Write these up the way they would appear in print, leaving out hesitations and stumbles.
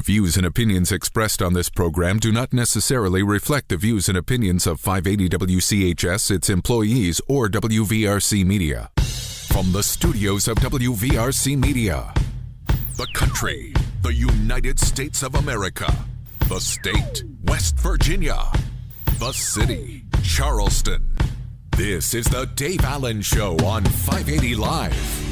The views and opinions expressed on this program do not necessarily reflect the views and opinions of 580 WCHS, its employees, or WVRC Media. From the studios of WVRC Media, the country, the United States of America, the state, West Virginia, the city, Charleston. This is the Dave Allen Show on 580 Live.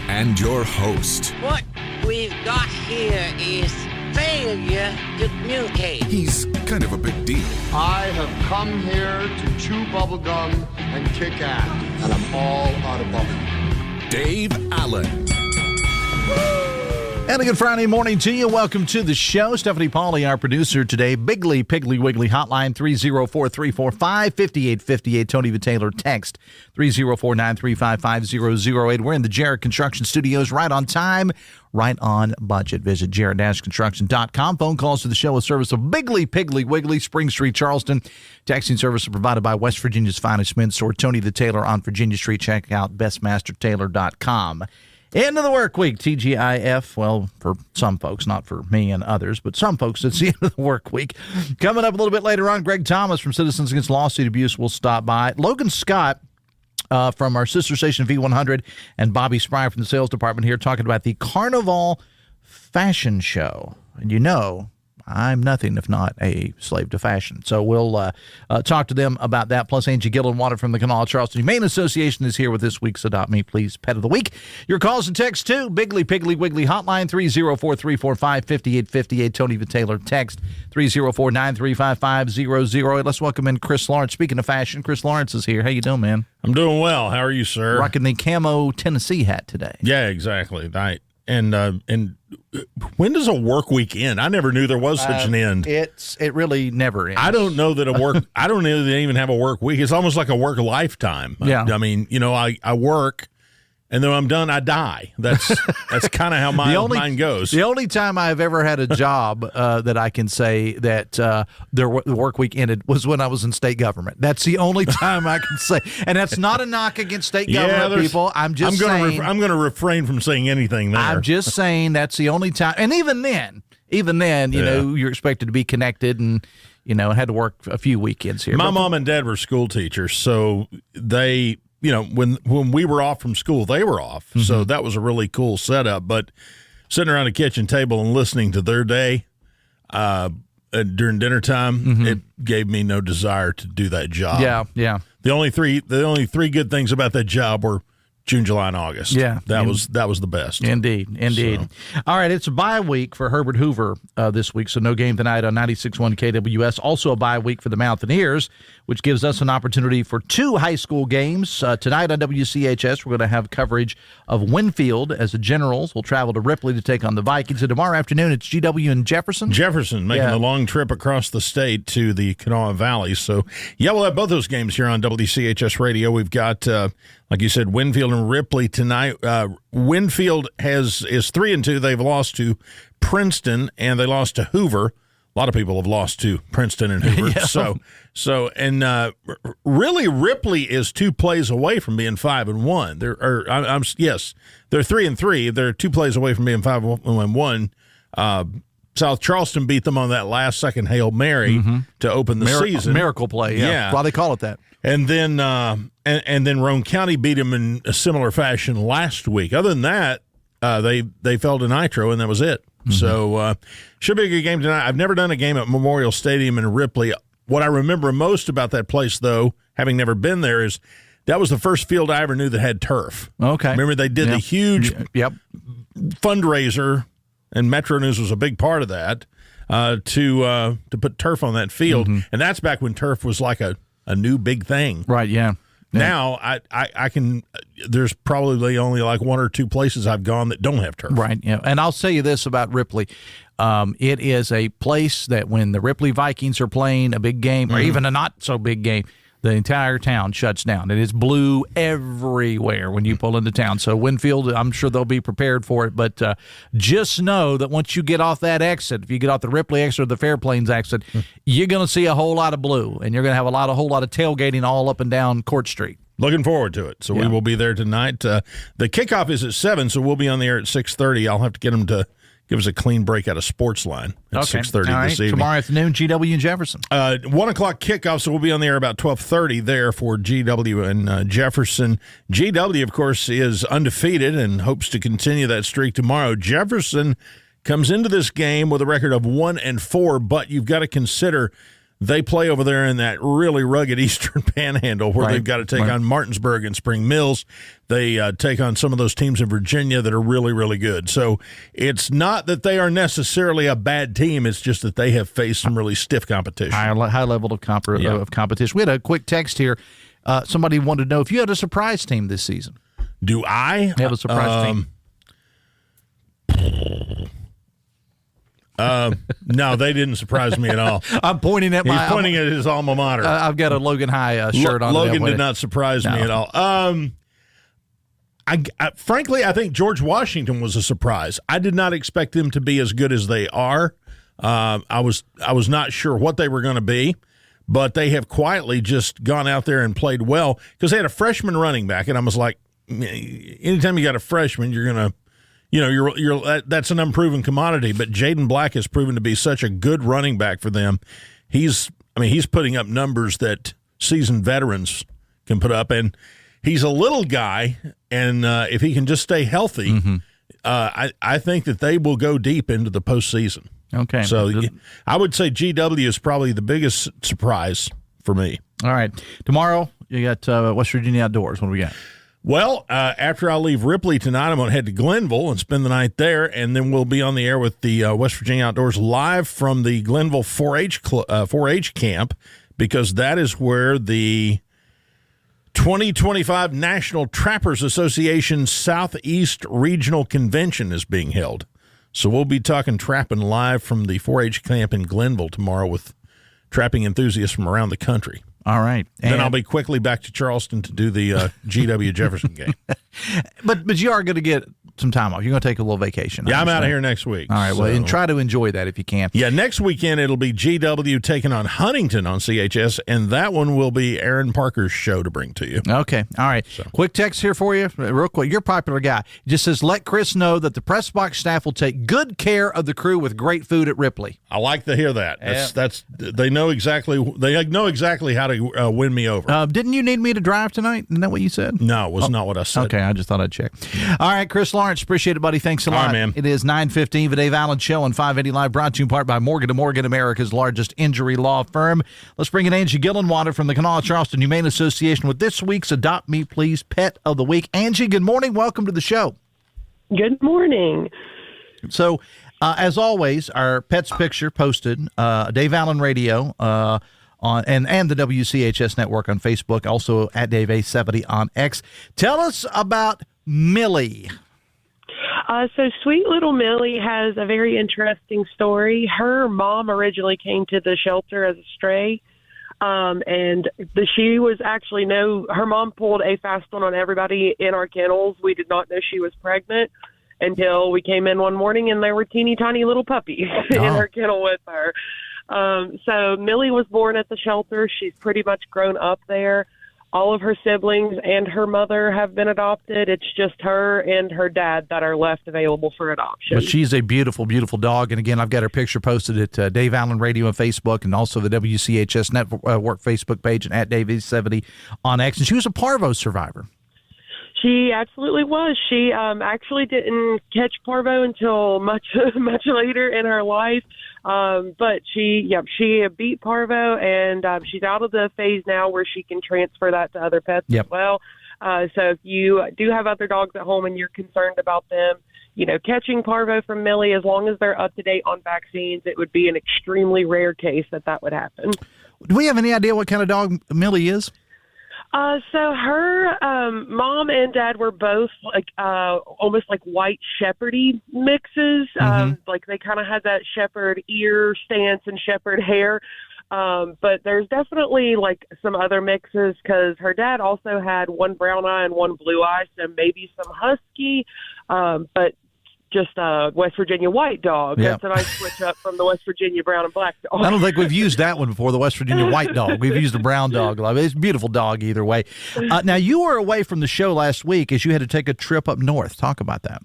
And your host. What we've got here is failure to communicate. He's kind of a big deal. I have come here to chew bubblegum and kick ass, and I'm all out of bubblegum. Dave Allen. And a good Friday morning to you. Welcome to the show. Stephanie Pauly, our producer today. Bigly, Piggly, Wiggly hotline 304-345-5858. Tony the Taylor text 304-935-5008. We're in the Jarrett Construction Studios, right on time, right on budget. Visit jarrett-construction.com. Phone calls to the show with service of Bigly, Piggly, Wiggly, Spring Street, Charleston. Texting service provided by West Virginia's finest men's store, Tony the Taylor on Virginia Street. Check out bestmastertaylor.com. End of the work week, TGIF. Well, for some folks, not for me and others, but some folks, it's the end of the work week. Coming up a little bit later on, Greg Thomas from Citizens Against Lawsuit Abuse will stop by. Logan Scott from our sister station V100 and Bobbie Spry from the sales department here talking about the Carnival Fashion Show. And you know, I'm nothing if not a slave to fashion. So we'll talk to them about that. Plus, Angie Gillenwater from the Canal Charleston Humane Association is here with this week's Adopt Me Please Pet of the Week. Your calls and texts, too. Bigly, Piggly, Wiggly hotline 304-345-5858. Tony the Taylor text 304-935-5008. Let's welcome in Chris Lawrence. Speaking of fashion, Chris Lawrence is here. How you doing, man? I'm doing well. How are you, sir? Rocking the camo Tennessee hat today. Yeah, exactly. Right. And when does a work week end? I never knew there was such an end. It really never ends. I don't know that I don't know that they even have a work week. It's almost like a work lifetime. Yeah. I mean, you know, I work, and then when I'm done, I die. That's kind of how my mind goes. The only time I've ever had a job that I can say that the work week ended was when I was in state government. That's the only time I can say, and that's not a knock against state government people. I'm going to refrain from saying anything there. I'm just saying that's the only time, and even then, you know, you're expected to be connected and. You know, had to work a few weekends here. My mom and dad were school teachers, so they, you know, when we were off from school, they were off. Mm-hmm. So that was a really cool setup. But sitting around a kitchen table and listening to their day during dinner time, it gave me no desire to do that job. Yeah. The only three good things about that job were June, July, and August. Yeah. That was the best. Indeed. So. All right, it's a bye week for Herbert Hoover this week, so no game tonight on 96.1 KWS. Also a bye week for the Mountaineers, which gives us an opportunity for two high school games. Tonight on WCHS, we're going to have coverage of Winfield as the Generals will travel to Ripley to take on the Vikings. And tomorrow afternoon, it's GW and Jefferson. Jefferson making a long trip across the state to the Kanawha Valley. So, yeah, we'll have both those games here on WCHS Radio. We've got, like you said, Winfield and Ripley tonight. Winfield is 3-2. They've lost to Princeton and they lost to Hoover. A lot of people have lost to Princeton and Hoover. Yeah. Really, Ripley is 2 plays away from being 5-1. They're 3-3. They're 2 plays away from being 5-1. South Charleston beat them on that last second Hail Mary to open the season. Miracle play. Yeah. Why they call it that. And then and then Roane County beat them in a similar fashion last week. Other than that, they fell to Nitro, and that was it. So should be a good game tonight. I've never done a game at Memorial Stadium in Ripley. What I remember most about that place, though, having never been there, is that was the first field I ever knew that had turf. Okay. Remember they did the huge fundraiser, and Metro News was a big part of that, to put turf on that field. And that's back when turf was like a new big thing. Right, yeah. Now, I can – there's probably only like 1 or 2 places I've gone that don't have turf. Right, yeah. And I'll tell you this about Ripley. It is a place that when the Ripley Vikings are playing a big game or even a not-so-big game, the entire town shuts down. It is blue everywhere when you pull into town. So Winfield, I'm sure they'll be prepared for it. But just know that once you get off that exit, if you get off the Ripley exit or the Fairplains exit, you're going to see a whole lot of blue, and you're going to have a whole lot of tailgating all up and down Court Street. Looking forward to it. So we will be there tonight. The kickoff is at 7, so we'll be on the air at 6:30. I'll have to get them to give us a clean break out of Sportsline at 6:30 this evening. Tomorrow afternoon, GW and Jefferson. 1 o'clock kickoff, so we'll be on the air about 12:30 there for GW and Jefferson. GW, of course, is undefeated and hopes to continue that streak tomorrow. Jefferson comes into this game with a record of 1-4, but you've got to consider they play over there in that really rugged Eastern Panhandle where they've got to take on Martinsburg and Spring Mills. They take on some of those teams in Virginia that are really, really good. So it's not that they are necessarily a bad team. It's just that they have faced some really stiff competition. High level of competition. We had a quick text here. Somebody wanted to know if you had a surprise team this season. Do I? Have a surprise team? No, they didn't surprise me at all. I'm pointing at He's pointing at his alma mater. I've got a Logan High shirt on. Logan did not surprise me at all. Frankly, I think George Washington was a surprise. I did not expect them to be as good as they are. I was not sure what they were going to be, but they have quietly just gone out there and played well because they had a freshman running back, and I was like, anytime you got a freshman, you're going to. That's an unproven commodity, but Jaden Black has proven to be such a good running back for them. He's putting up numbers that seasoned veterans can put up, and he's a little guy, and if he can just stay healthy, I think that they will go deep into the postseason. Okay. So I would say GW is probably the biggest surprise for me. All right. Tomorrow, you got West Virginia Outdoors. What do we got? Well, after I leave Ripley tonight, I'm going to head to Glenville and spend the night there, and then we'll be on the air with the West Virginia Outdoors live from the Glenville 4-H camp, because that is where the 2025 National Trappers Association Southeast Regional Convention is being held. So we'll be talking trapping live from the 4-H camp in Glenville tomorrow with trapping enthusiasts from around the country. All right. Then I'll be quickly back to Charleston to do the GW Jefferson game. But you are going to get some time off. You're going to take a little vacation. Yeah, I'm out of here next week. All right. Well, and try to enjoy that if you can. Yeah, next weekend it'll be GW taking on Huntington on CHS, and that one will be Aaron Parker's show to bring to you. Okay. All right. So. Quick text here for you, real quick. You're a popular guy. It just says, let Chris know that the press box staff will take good care of the crew with great food at Ripley. I like to hear that. They know exactly how to win me over. Didn't you need me to drive tonight? Isn't that what you said? No, it was not what I said. Okay, I just thought I'd check. All right, Chris Lawrence, appreciate it, buddy. Thanks a lot. All right, man. It is 9:15, the Dave Allen Show on 580 Live, brought to you in part by Morgan & Morgan, America's largest injury law firm. Let's bring in Angie Gillenwater from the Kanawha Charleston Humane Association with this week's Adopt Me Please Pet of the Week. Angie, good morning. Welcome to the show. Good morning. So, as always, our Pets Picture posted, Dave Allen Radio and the WCHS network on Facebook, also at Dave A70 on X. Tell us about Millie. So sweet little Millie has a very interesting story. Her mom originally came to the shelter as a stray, and she was actually her mom pulled a fast one on everybody in our kennels. We did not know she was pregnant until we came in one morning and there were teeny tiny little puppies in her kennel with her. So Millie was born at the shelter. She's pretty much grown up there. All of her siblings and her mother have been adopted. It's just her and her dad that are left available for adoption. But she's a beautiful, beautiful dog. And again, I've got her picture posted at Dave Allen Radio on Facebook and also the WCHS Network Facebook page and at Dave70 on X. And she was a parvo survivor. She absolutely was. She actually didn't catch parvo until much later in her life. But she beat parvo, and she's out of the phase now where she can transfer that to other pets as well. So if you do have other dogs at home and you're concerned about them, catching parvo from Millie, as long as they're up to date on vaccines, it would be an extremely rare case that would happen. Do we have any idea what kind of dog Millie is? So her mom and dad were both almost like white shepherdy mixes. Like they kind of had that shepherd ear stance and shepherd hair. But there's definitely like some other mixes because her dad also had one brown eye and one blue eye, so maybe some husky. But just a West Virginia white dog. Yeah. That's a nice switch up from the West Virginia brown and black dog. I don't think we've used that one before, the West Virginia white dog. We've used the brown dog. It's a beautiful dog either way. Now, you were away from the show last week as you had to take a trip up north. Talk about that.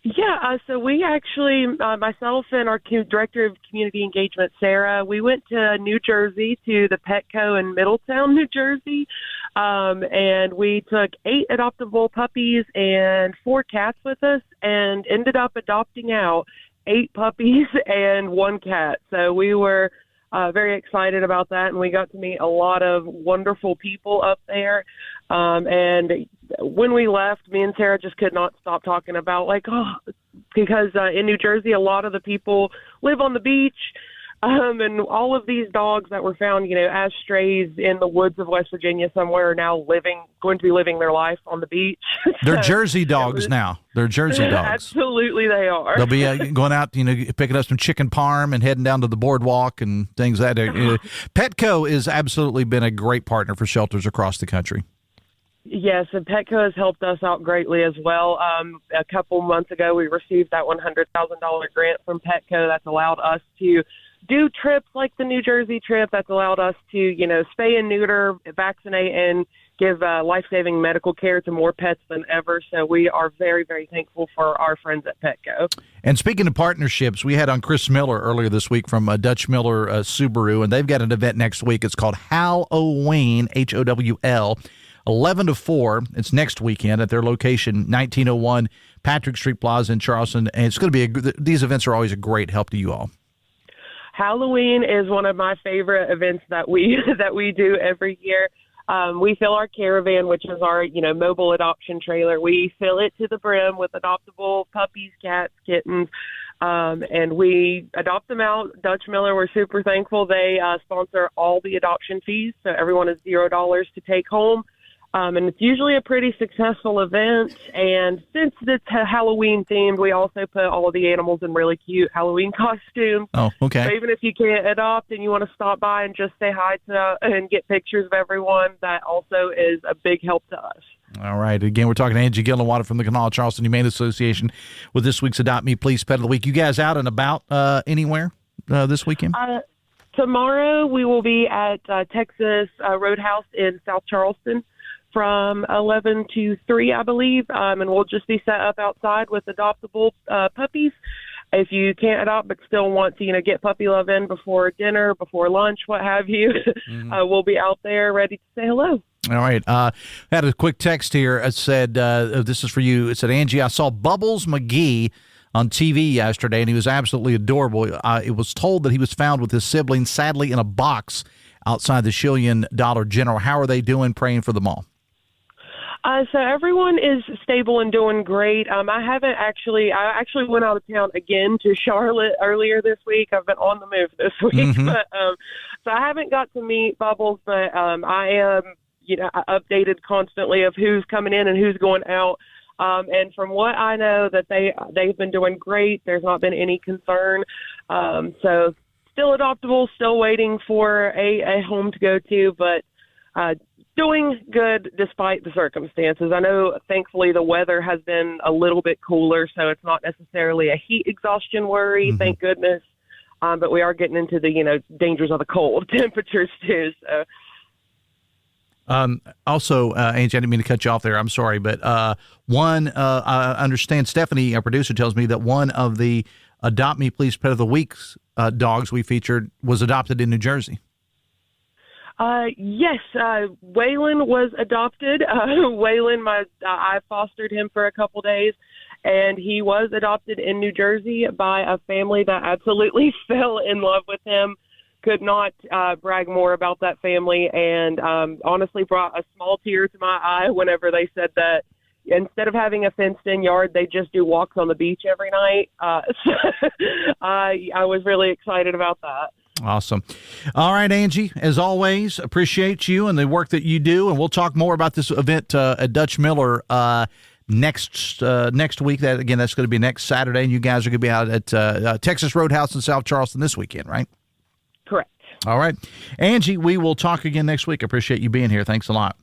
Yeah, so we actually, myself and our director of community engagement, Sarah, we went to New Jersey to the Petco in Middletown, New Jersey, and we took 8 adoptable puppies and 4 cats with us and ended up adopting out 8 puppies and 1 cat. So we were very excited about that, and we got to meet a lot of wonderful people up there. And when we left, me and Sarah just could not stop talking about, because in New Jersey, a lot of the people live on the beach, and all of these dogs that were found, as strays in the woods of West Virginia somewhere are now going to be living their life on the beach. They're Jersey dogs now. They're Jersey dogs. Absolutely, they are. They'll be going out, picking up some chicken parm and heading down to the boardwalk and things like that. Petco has absolutely been a great partner for shelters across the country. Yes, and Petco has helped us out greatly as well. A couple months ago, we received that $100,000 grant from Petco that's allowed us to do trips like the New Jersey trip. That's allowed us to, spay and neuter, vaccinate, and give life-saving medical care to more pets than ever. So we are very, very thankful for our friends at Petco. And speaking of partnerships, we had on Chris Miller earlier this week from Dutch Miller Subaru, and they've got an event next week. It's called Halloween, Howl, 11 to 4. It's next weekend at their location, 1901 Patrick Street Plaza in Charleston. And it's going to be these events are always a great help to you all. Halloween is one of my favorite events that we do every year. We fill our caravan, which is our mobile adoption trailer. We fill it to the brim with adoptable puppies, cats, kittens, and we adopt them out. Dutch Miller, we're super thankful. They sponsor all the adoption fees, so everyone is $0 to take home. And it's usually a pretty successful event. And since it's Halloween themed, we also put all of the animals in really cute Halloween costumes. Oh, okay. So even if you can't adopt and you want to stop by and just say hi to and get pictures of everyone, that also is a big help to us. All right. Again, we're talking to Angie Gillenwater from the Kanawha Charleston Humane Association with this week's Adopt Me Please Pet of the Week. You guys out and about anywhere this weekend? Tomorrow we will be at Texas Roadhouse in South Charleston from 11 to 3, I believe, and we'll just be set up outside with adoptable puppies. If you can't adopt but still want to, get puppy love in before dinner, before lunch, what have you, we'll be out there ready to say hello. All right. I had a quick text here. It said, this is for you. It said, Angie, I saw Bubbles McGee on TV yesterday, and he was absolutely adorable. It was told that he was found with his siblings, sadly, in a box outside the Shillian Dollar General. How are they doing? Praying for them all. So everyone is stable and doing great. I actually went out of town again to Charlotte earlier this week. I've been on the move this week, but so I haven't got to meet Bubbles, but I am, updated constantly of who's coming in and who's going out. And from what I know, that they've been doing great. There's not been any concern. So still adoptable, still waiting for a home to go to, but doing good despite the circumstances. I know, thankfully, the weather has been a little bit cooler, so it's not necessarily a heat exhaustion worry, thank goodness. But we are getting into the, dangers of the cold temperatures, too. So. Also, Angie, I didn't mean to cut you off there. I'm sorry. But I understand Stephanie, our producer, tells me that one of the Adopt Me Please Pet of the Week's dogs we featured was adopted in New Jersey. Yes, Waylon was adopted. Waylon, I fostered him for a couple days, and he was adopted in New Jersey by a family that absolutely fell in love with him. Could not brag more about that family, and honestly brought a small tear to my eye whenever they said that instead of having a fenced-in yard, they just do walks on the beach every night. So I was really excited about that. Awesome. All right, Angie, as always, appreciate you and the work that you do, and we'll talk more about this event at Dutch Miller next week. That's going to be next Saturday, and you guys are going to be out at Texas Roadhouse in South Charleston this weekend, right? Correct. All right. Angie, we will talk again next week. I appreciate you being here. Thanks a lot.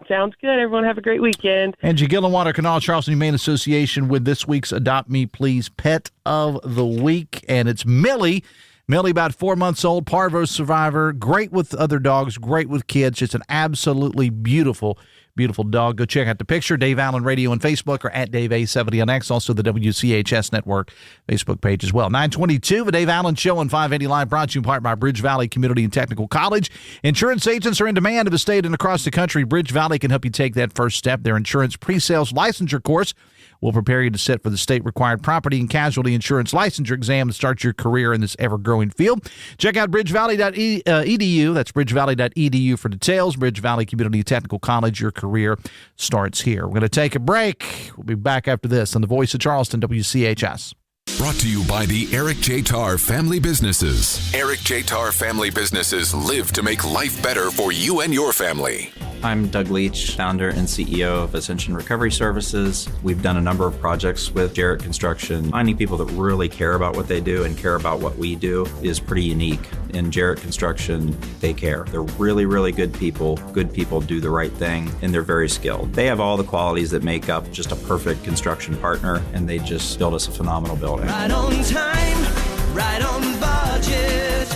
Sounds good. Everyone have a great weekend. Angie Gillenwater, Kanawha Charleston Humane Association, with this week's Adopt Me Please Pet of the Week, and it's Millie. Millie, about 4 months old, parvo survivor, great with other dogs, great with kids, just an absolutely beautiful, Beautiful dog. Go check out the picture. Dave Allen Radio on Facebook or at Dave A70 on X. Also the WCHS Network Facebook page as well. 922, the Dave Allen Show on 580 Live, brought to you in part by Bridge Valley Community and Technical College. Insurance agents are in demand of the state and across the country. Bridge Valley can help you take that first step. Their insurance pre-sales licensure course will prepare you to sit for the state-required property and casualty insurance licensure exam to start your career in this ever-growing field. Check out bridgevalley.edu. That's bridgevalley.edu for details. Bridge Valley Community Technical College, your career starts here. We're going to take a break. We'll be back after this on the Voice of Charleston, WCHS. Brought to you by the Eric J. Tarr Family Businesses. Eric J. Tarr Family Businesses live to make life better for you and your family. I'm Doug Leach, founder and CEO of Ascension Recovery Services. We've done a number of projects with Jarrett Construction. Finding people that really care about what they do and care about what we do is pretty unique. In Jarrett Construction, they care. They're really, really good people. Good people do the right thing, and they're very skilled. They have all the qualities that make up just a perfect construction partner, and they just built us a phenomenal building. Right on time, right on budget.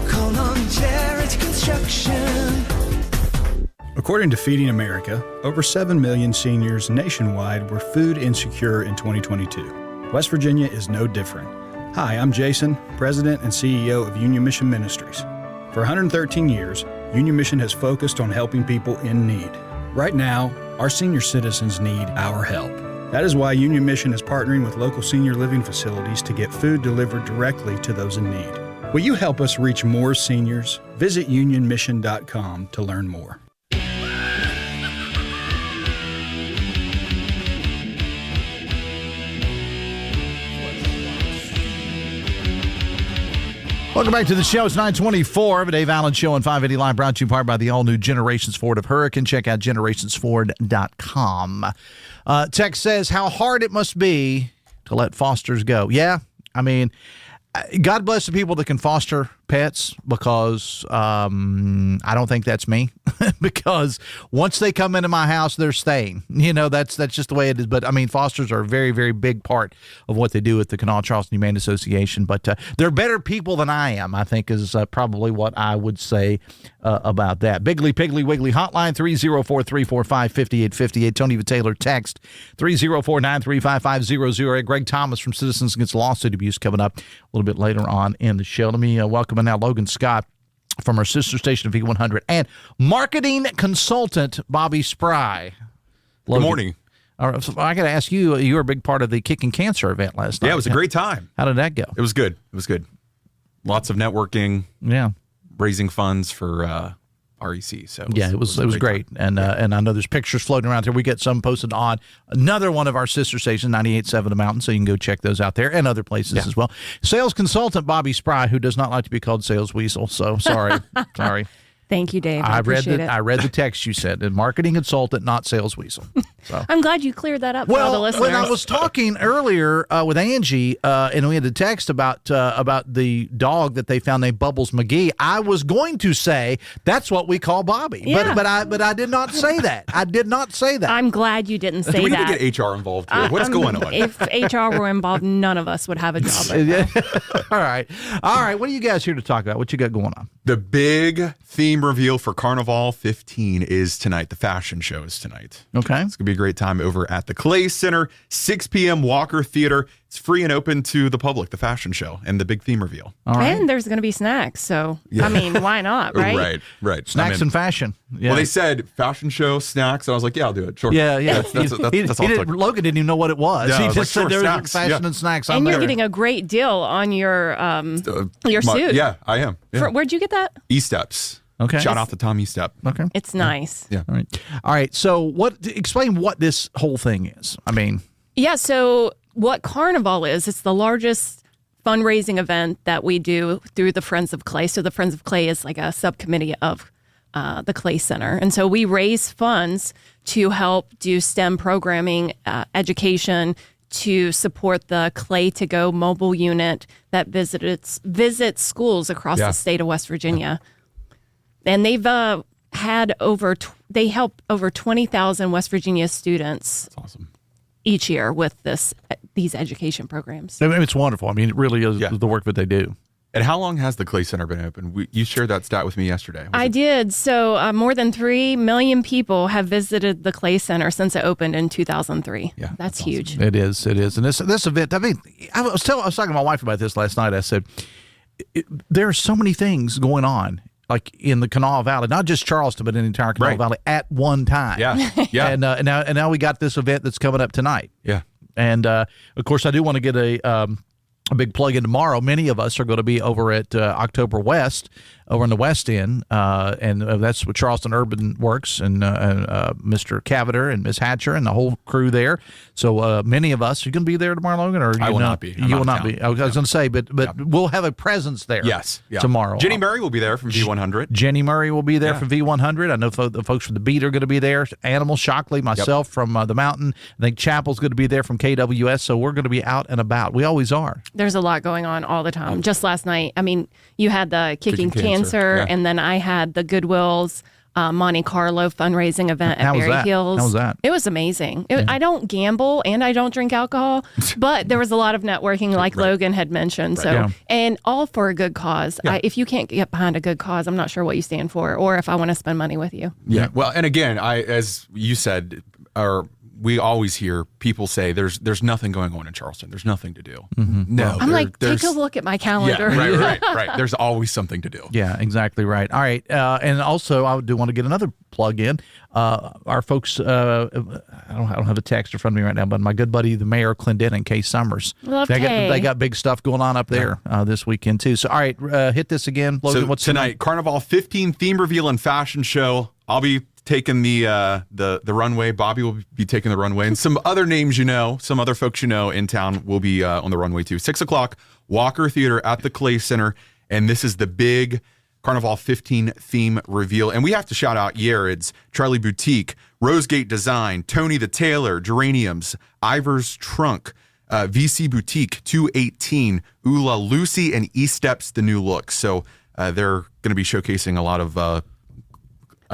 Call on Jarrett Construction. According to Feeding America, over 7 million seniors nationwide were food insecure in 2022. West Virginia is no different. Hi, I'm Jason, President and CEO of Union Mission Ministries. For 113 years, Union Mission has focused on helping people in need. Right now, our senior citizens need our help. That is why Union Mission is partnering with local senior living facilities to get food delivered directly to those in need. Will you help us reach more seniors? Visit unionmission.com to learn more. Welcome back to the show. It's 924 of a Dave Allen Show on 580 Live, brought to you in part by the all-new Generations Ford of Hurricane. Check out generationsford.com. Text says, how hard it must be to let fosters go. Yeah, I mean, God bless the people that can foster pets, because I don't think that's me. Because once they come into my house, they're staying. You know, that's just the way it is. But I mean, fosters are a very, very big part of what they do at the Kanawha Charleston Humane Association. But they're better people than I am, I think, is probably what I would say about that. Biggly Piggly Wiggly hotline 304-345-5858. Tony Taylor text 304-935-500. Greg Thomas from Citizens Against Lawsuit Abuse coming up a little bit later on in the show. Let me welcome now Logan Scott from our sister station of V100 and marketing consultant Bobbie Spry. Logan. Good morning. All right, so I got to ask you, you were a big part of the Kicking Cancer event last night. Yeah, it was a great time. How did that go? It was good. It was good. Lots of networking. Yeah. Raising funds for REC. So it was great. And and I know there's pictures floating around here. We get some posted on another one of our sister stations, 98.7 The Mountain, so you can go check those out there and other places as well. Sales consultant Bobbie Spry, who does not like to be called Sales Weasel, so sorry. Thank you, Dave. I appreciate it. I read the text you said, and marketing consultant, not sales weasel. So. I'm glad you cleared that up for all the listeners. When I was talking earlier with Angie, and we had the text about the dog that they found named Bubbles McGee, I was going to say that's what we call Bobbie, but I did not say that. I did not say that. I'm glad you didn't say that. We need to get HR involved here. What's going on? If HR were involved, none of us would have a job right now. All right. What are you guys here to talk about? What you got going on? The big theme reveal for Carnival 15 is tonight. The fashion show is tonight. Okay. It's going to be a great time over at the Clay Center, 6 p.m. Walker Theater. It's free and open to the public, the fashion show, and the big theme reveal. All right. And there's going to be snacks. So, I mean, why not, right? Right. Snacks and fashion. Yeah. Well, they said fashion show, snacks, and I was like, yeah, I'll do it. Sure. Yeah. That's all it took. Logan didn't even know what it was. Yeah, he was just like, said there was snacks. fashion and snacks on and there. You're getting a great deal on your suit. Yeah, I am. Yeah. Where'd you get that? E-Steps. Okay. Shout out to Tom E-Step. Okay. It's nice. Yeah. All right. So explain what this whole thing is. I mean. Yeah. So what Carnival is, it's the largest fundraising event that we do through the Friends of Clay. So the Friends of Clay is like a subcommittee of the Clay Center. And so we raise funds to help do STEM programming, education, to support the Clay to Go mobile unit that visits schools across the state of West Virginia. And they've they help over 20,000 West Virginia students. That's awesome. Each year with these education programs. It's wonderful. I mean, it really is the work that they do. And how long has the Clay Center been open? You shared that stat with me yesterday. I did. So more than 3 million people have visited the Clay Center since it opened in 2003. Yeah, that's huge. It is. And this event, I mean, I was talking to my wife about this last night. I said, there are so many things going on, like in the Kanawha Valley, not just Charleston, but in the entire Kanawha Valley at one time. Yeah. And now we got this event that's coming up tonight. Yeah. And of course, I do want to get a big plug in tomorrow. Many of us are going to be over at October West, over in the West End, and that's with Charleston Urban Works and Mr. Caviter and Ms. Hatcher and the whole crew there. So many of us are going to be there tomorrow, Logan, or I will not be. You will not be. I was going to say, but we'll have a presence there. Yes, tomorrow. Jenny Murray will be there from V100. Jenny Murray will be there from V100. I know the folks from the Beat are going to be there. Animal, Shockley, myself from the Mountain. I think Chapel's going to be there from KWS. So we're going to be out and about. We always are. There's a lot going on all the time. Just last night, I mean, you had the Kicking Cancer, and then I had the Goodwill's Monte Carlo fundraising event at Berry Hills. How was that? It was amazing. I don't gamble and I don't drink alcohol, but there was a lot of networking, like Logan had mentioned. So, and all for a good cause. If you can't get behind a good cause, I'm not sure what you stand for, or if I want to spend money with you. Yeah. Well, and again, as you said, we always hear people say there's nothing going on in Charleston. There's nothing to do. Mm-hmm. No, I'm like, take a look at my calendar. Yeah, right. There's always something to do. Yeah, exactly right. All right, and also I do want to get another plug in. Our folks, I don't have a text in front of me right now, but my good buddy, the mayor of Clendenin, Kay Summers. They got big stuff going on up there this weekend too. So all right, hit this again, Logan. So what's tonight? Carnival 15 theme reveal and fashion show. I'll be taking the runway. Bobbie will be taking the runway, and some other names some other folks in town will be on the runway too. 6 o'clock, Walker Theater at the Clay Center, and this is the big Carnival 15 theme reveal. And we have to shout out Yared's, Charlie Boutique, Rosegate Design, Tony the Tailor, Geraniums, Ivor's Trunk, VC Boutique, 218, Ula Lucy, and E-Steps, the new look. So they're going to be showcasing a lot of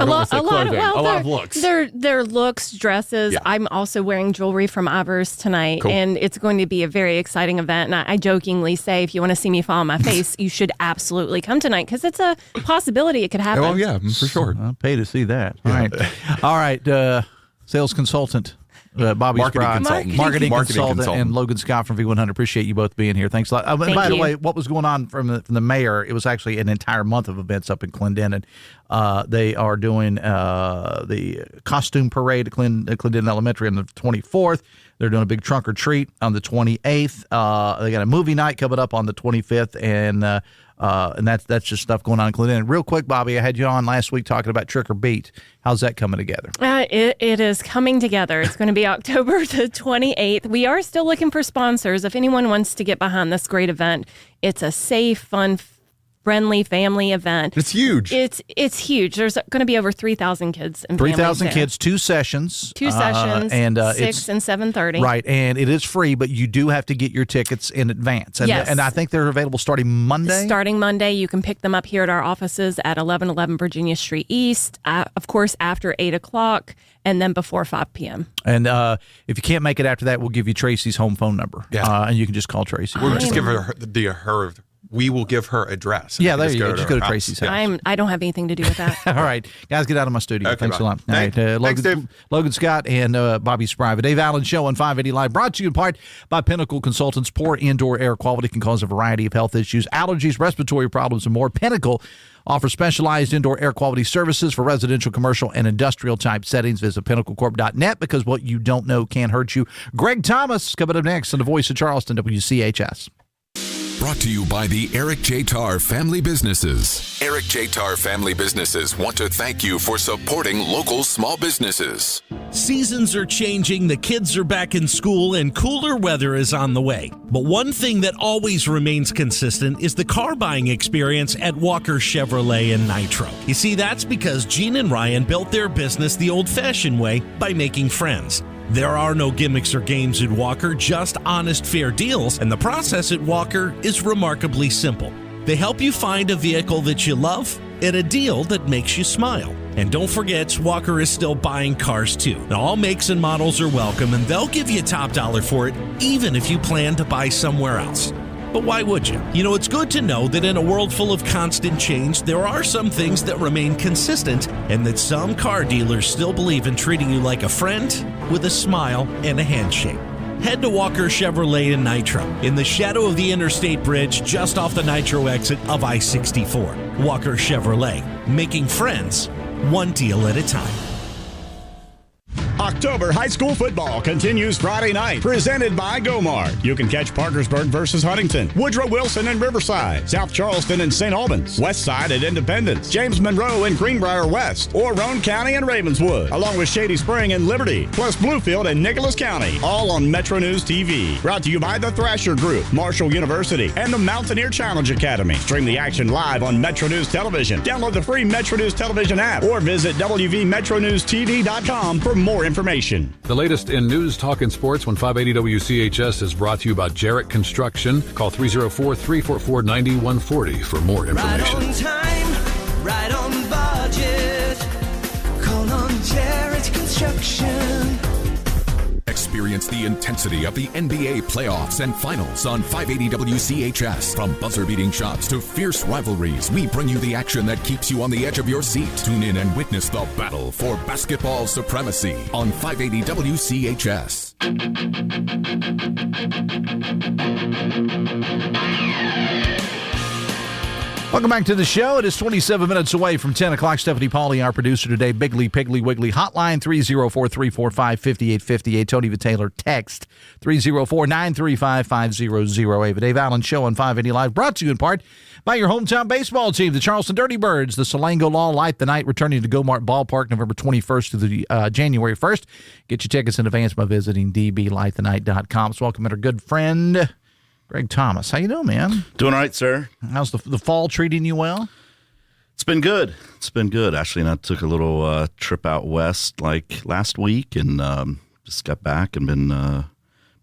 a lot of looks. Their looks, dresses. Yeah. I'm also wearing jewelry from Ivor's tonight, and it's going to be a very exciting event. And I jokingly say, if you want to see me fall on my face, you should absolutely come tonight, because it's a possibility it could happen. Oh yeah, for sure. I'll pay to see that. All right. Sales consultant. Bobbie Spry, marketing consultant, and Logan Scott from V100. Appreciate you both being here. Thanks a lot. By the way, what was going on from the mayor? It was actually an entire month of events up in Clendenin. They are doing the costume parade at Clendenin Elementary on the 24th. They're doing a big trunk or treat on the 28th. They got a movie night coming up on the 25th, and that's just stuff going on in Clendenin. Real quick, Bobbie, I had you on last week talking about Trick or Beat. How's that coming together? It is coming together. It's going to be October the 28th. We are still looking for sponsors. If anyone wants to get behind this great event, it's a safe, fun, friendly family event. It's huge. It's huge. There's going to be over 3,000 kids and 3,000 kids, 2 sessions. 2 sessions, and 6 and 7:30. Right, and it is free, but you do have to get your tickets in advance. And, yes. And I think they're available starting Monday? Starting Monday. You can pick them up here at our offices at 1111 Virginia Street East, of course, after 8 o'clock, and then before 5 p.m. And if you can't make it after that, we'll give you Tracy's home phone number. Yeah. And you can just call Tracy. We'll just give her we will give her address. Yeah, there you go. Just go to Tracy's house. I don't have anything to do with that. All right. Guys, get out of my studio. Okay, Thanks a lot. All right. Thanks, Dave. Logan Scott and Bobbie Spry. The Dave Allen Show on 580 Live, brought to you in part by Pinnacle Consultants. Poor indoor air quality can cause a variety of health issues, allergies, respiratory problems, and more. Pinnacle offers specialized indoor air quality services for residential, commercial, and industrial type settings. Visit pinnaclecorp.net, because what you don't know can't hurt you. Greg Thomas coming up next on the Voice of Charleston, WCHS. Brought to you by the Eric J. Tarr Family Businesses. Eric J. Tarr Family Businesses want to thank you for supporting local small businesses. Seasons are changing, the kids are back in school, and cooler weather is on the way. But one thing that always remains consistent is the car buying experience at Walker Chevrolet in Nitro. You see, that's because Gene and Ryan built their business the old-fashioned way, by making friends. There are no gimmicks or games at Walker, just honest, fair deals, and the process at Walker is remarkably simple. They help you find a vehicle that you love at a deal that makes you smile. And don't forget, Walker is still buying cars too. Now, all makes and models are welcome, and they'll give you top dollar for it, even if you plan to buy somewhere else. But why would you? You know, it's good to know that in a world full of constant change, there are some things that remain consistent, and that some car dealers still believe in treating you like a friend with a smile and a handshake. Head to Walker Chevrolet in Nitro, in the shadow of the Interstate Bridge, just off the Nitro exit of I-64. Walker Chevrolet, making friends one deal at a time. October high school football continues Friday night, presented by Gomart. You can catch Parkersburg versus Huntington, Woodrow Wilson and Riverside, South Charleston and St. Albans, West Side at Independence, James Monroe and Greenbrier West, or Roane County and Ravenswood, along with Shady Spring and Liberty, plus Bluefield and Nicholas County, all on Metro News TV. Brought to you by the Thrasher Group, Marshall University, and the Mountaineer Challenge Academy. Stream the action live on Metro News Television. Download the free Metro News Television app or visit WVMetroNewsTV.com for more information. The latest in news, talk, and sports when 580 WCHS is brought to you by Jarrett Construction. Call 304-344-9140 for more information. Right on time, right on budget. Call on Jarrett Construction. Experience the intensity of the NBA playoffs and finals on 580 WCHS. From buzzer-beating shots to fierce rivalries, we bring you the action that keeps you on the edge of your seat. Tune in and witness the battle for basketball supremacy on 580 WCHS. Welcome back to the show. It is 27 minutes away from 10 o'clock. Stephanie Pauly, our producer today. Biggly, Piggly, Wiggly. Hotline 304-345-5858. Tony Taylor. Text 304-935-5008. The Dave Allen Show on 580 Live. Brought to you in part by your hometown baseball team, the Charleston Dirty Birds. The Salango Law Light the Night returning to Gomart Ballpark November 21st to the January 1st. Get your tickets in advance by visiting dblightthenight.com. So welcome our good friend, Greg Thomas. How you doing, man? Doing all right, sir. How's the fall treating you well? It's been good. It's been good. Actually, and I took a little trip out west like last week and just got back and been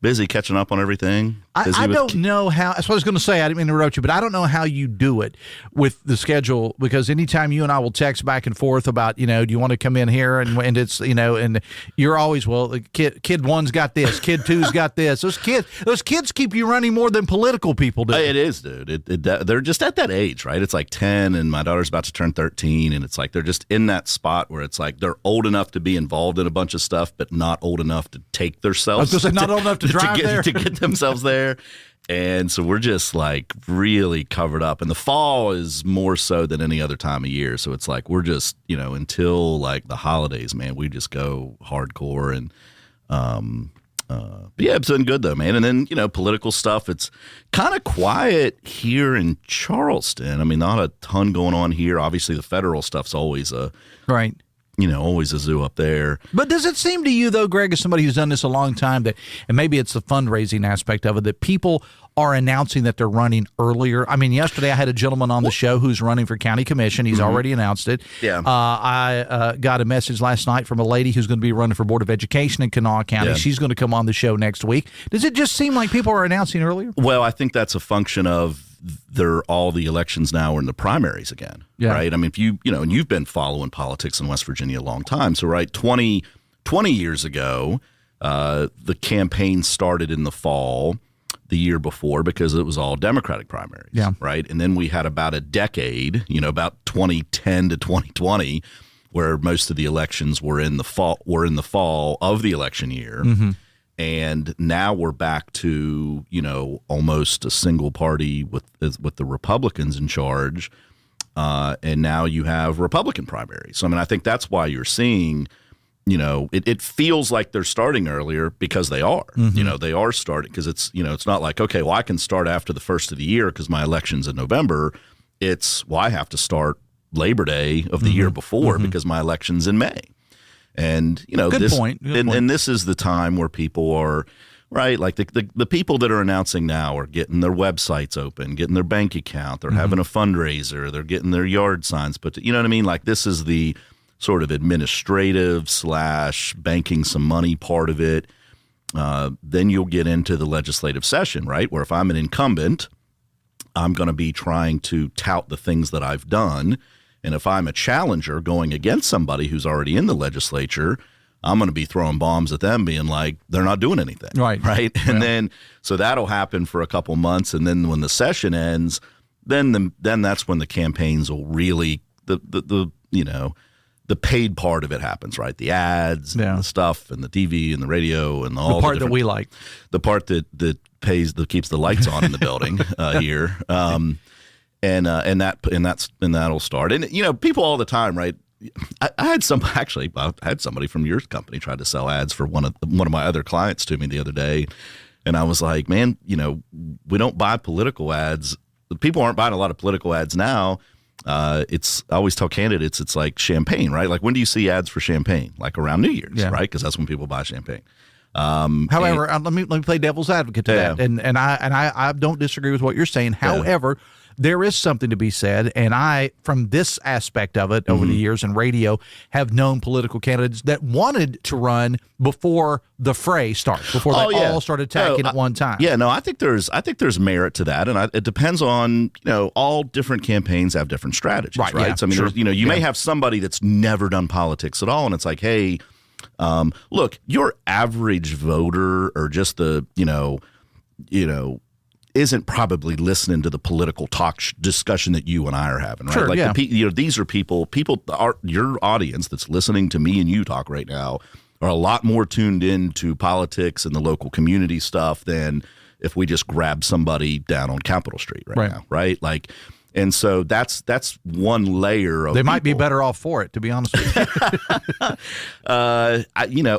busy catching up on everything. I don't know how. That's what I was going to say. I didn't mean to interrupt you, but I don't know how you do it with the schedule, because anytime you and I will text back and forth about, do you want to come in here, and it's, and you're always, well, kid one's got this, kid two's got this. Those kids keep you running more than political people do. It is, dude. They're just at that age, right? It's like 10, and my daughter's about to turn 13, and it's like they're just in that spot where it's like they're old enough to be involved in a bunch of stuff, but not old enough to take themselves. I was going to say, not old enough to drive there. To get themselves there. And so we're just like really covered up. And the fall is more so than any other time of year. So it's like we're just, until like the holidays, man, we just go hardcore. And but yeah, it's been good though, man. And then, political stuff, it's kind of quiet here in Charleston. I mean, not a ton going on here. Obviously, the federal stuff's always right. Always a zoo up there. But does it seem to you, though, Greg, as somebody who's done this a long time, that, and maybe it's the fundraising aspect of it, that people are announcing that they're running earlier? I mean, yesterday I had a gentleman on the show who's running for county commission. He's already announced it. Yeah. I got a message last night from a lady who's going to be running for Board of Education in Kanawha County. Yeah. She's going to come on the show next week. Does it just seem like people are announcing earlier? Well, I think that's a function of all the elections now are in the primaries again, right? I mean, if and you've been following politics in West Virginia a long time. So, right, 20 years ago, the campaign started in the fall the year before because it was all Democratic primaries, right? And then we had about a decade, about 2010 to 2020, where most of the elections were in the fall of the election year. Mm-hmm. And now we're back to, almost a single party with the Republicans in charge. And now you have Republican primaries. So, I mean, I think that's why you're seeing, it feels like they're starting earlier because they are. Mm-hmm. They are starting because it's, it's not like, okay, well, I can start after the first of the year because my election's in November. It's, well, I have to start Labor Day of the year before because my election's in May. And, Good point. And this is the time where people are, right, like the people that are announcing now are getting their websites open, getting their bank account, they're having a fundraiser, they're getting their yard signs put, you know what I mean? Like this is the sort of administrative / banking some money part of it. Then you'll get into the legislative session, right, where if I'm an incumbent, I'm going to be trying to tout the things that I've done. And if I'm a challenger going against somebody who's already in the legislature, I'm going to be throwing bombs at them, being like, they're not doing anything. Right. And then, so that'll happen for a couple months. And then when the session ends, then that's when the campaigns will really, the paid part of it happens, right? The ads and the stuff and the TV and the radio and all the part that we like. The part that keeps the lights on in the building here. And that'll start. And people all the time, right? I had somebody from your company tried to sell ads for one of my other clients to me the other day, and I was like, man, we don't buy political ads. People aren't buying a lot of political ads now. I always tell candidates it's like champagne, right? Like, when do you see ads for champagne? Like around New Year's, right? Because that's when people buy champagne. However, let me play devil's advocate to that, and I don't disagree with what you're saying. However, there is something to be said, and I, from this aspect of it over the years in radio, have known political candidates that wanted to run before the fray starts, before they all start attacking at one time. Yeah, no, I think there's merit to that, and it depends on all different campaigns have different strategies, right? Yeah, So I mean, you may have somebody that's never done politics at all, and it's like, hey, look, your average voter or just the isn't probably listening to the political discussion that you and I are having, right? Sure, like these are people are your audience that's listening to me and you talk right now are a lot more tuned into politics and the local community stuff than if we just grab somebody down on Capitol Street right now, right? Like, and so that's one layer of. They might be better off for it, to be honest with you.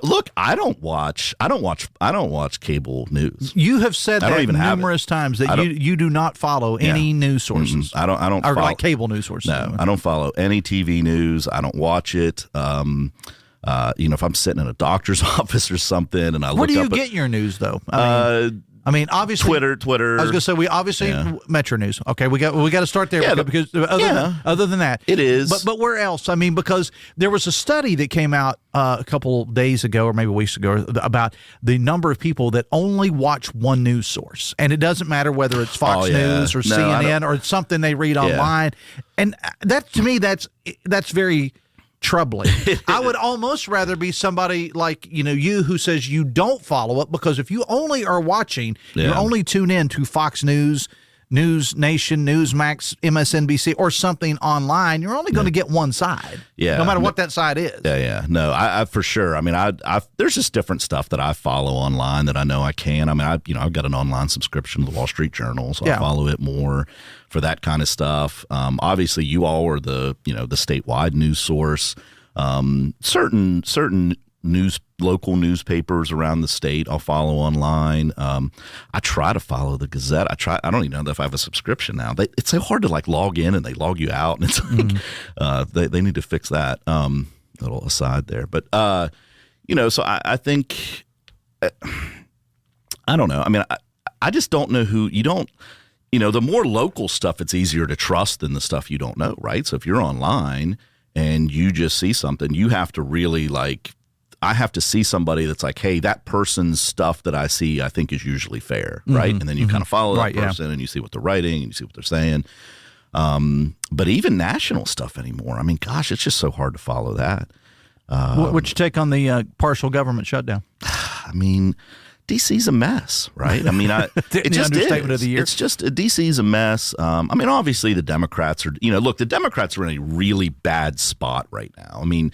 Look, I don't watch cable news. You have said that numerous times that you do not follow any news sources. I don't or follow, like cable news sources. No, I don't follow any TV news. I don't watch it. If I'm sitting in a doctor's office or something, and I look up. Where do you get your news, though? I mean, obviously Twitter. I was going to say we obviously Metro News. Okay, we got to start there because other than that, it is. But where else? I mean, because there was a study that came out a couple days ago or maybe weeks ago about the number of people that only watch one news source, and it doesn't matter whether it's Fox News or CNN or it's something they read online, and that to me that's very troubling. I would almost rather be somebody like you who says you don't follow it, because if you only are watching, you only tune in to Fox News, News Nation, Newsmax, MSNBC, or something online, you're only going to get one side. No matter what that side is. No, I for sure. I mean, there's just different stuff that I follow online that I know I can. I mean, I've got an online subscription to the Wall Street Journal, so I follow it more for that kind of stuff. Obviously, you all are the statewide news source. Certain local newspapers around the state I'll follow online. I try to follow the Gazette. I don't even know if I have a subscription now. It's so hard to log in and they log you out, and it's like they need to fix that. Little aside there, but so I think I don't know. I mean, I just don't know who you don't. The more local stuff, it's easier to trust than the stuff you don't know, right? So if you're online and you just see something, you have to really I have to see somebody that's like, hey, that person's stuff that I see, I think is usually fair, right? And then you kind of follow that person and you see what they're writing and you see what they're saying. But even national stuff anymore, I mean, gosh, it's just so hard to follow that. What's your take on the partial government shutdown? I mean, DC's a mess, right? I mean, it just understatement is. Of the year. It's just DC's a mess. I mean, obviously the Democrats are. Look, the Democrats are in a really bad spot right now. I mean,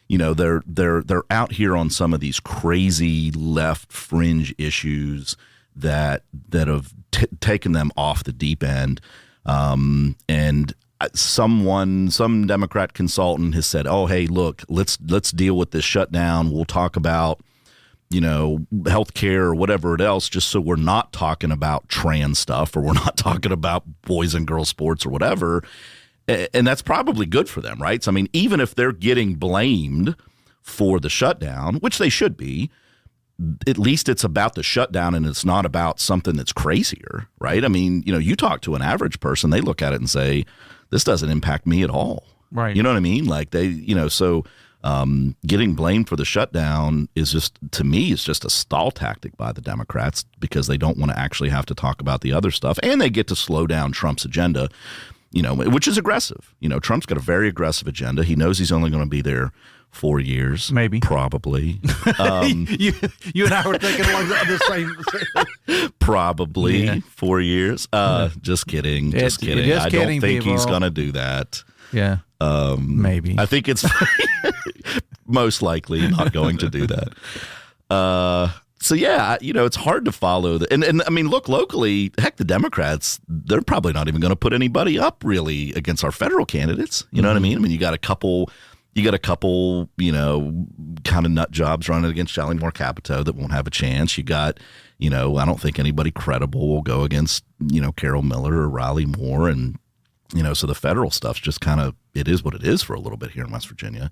they're out here on some of these crazy left fringe issues that have taken them off the deep end. And some Democrat consultant has said, "Oh, hey, look, let's deal with this shutdown. We'll talk about." Healthcare or whatever else, just so we're not talking about trans stuff or we're not talking about boys and girls sports or whatever. And that's probably good for them, right? So, I mean, even if they're getting blamed for the shutdown, which they should be, at least it's about the shutdown and it's not about something that's crazier, right? I mean, you talk to an average person, they look at it and say, this doesn't impact me at all. Right. You know what I mean? Like so getting blamed for the shutdown is just, to me, it's just a stall tactic by the Democrats because they don't want to actually have to talk about the other stuff, and they get to slow down Trump's agenda. which is aggressive. Trump's got a very aggressive agenda. He knows he's only going to be there 4 years, maybe, probably. You and I were thinking along the same. Probably 4 years. Just kidding. Just kidding. I don't think he's going to do that. Yeah. Maybe. I think it's most likely not going to do that. So yeah, it's hard to follow. And I mean, look, locally, heck, the Democrats, they're probably not even going to put anybody up really against our federal candidates. You know what I mean? I mean, you got a couple, kind of nut jobs running against Charlie Moore Capito that won't have a chance. You got, I don't think anybody credible will go against, Carol Miller or Riley Moore. And, so the federal stuff's just kind of, it is what it is for a little bit here in West Virginia.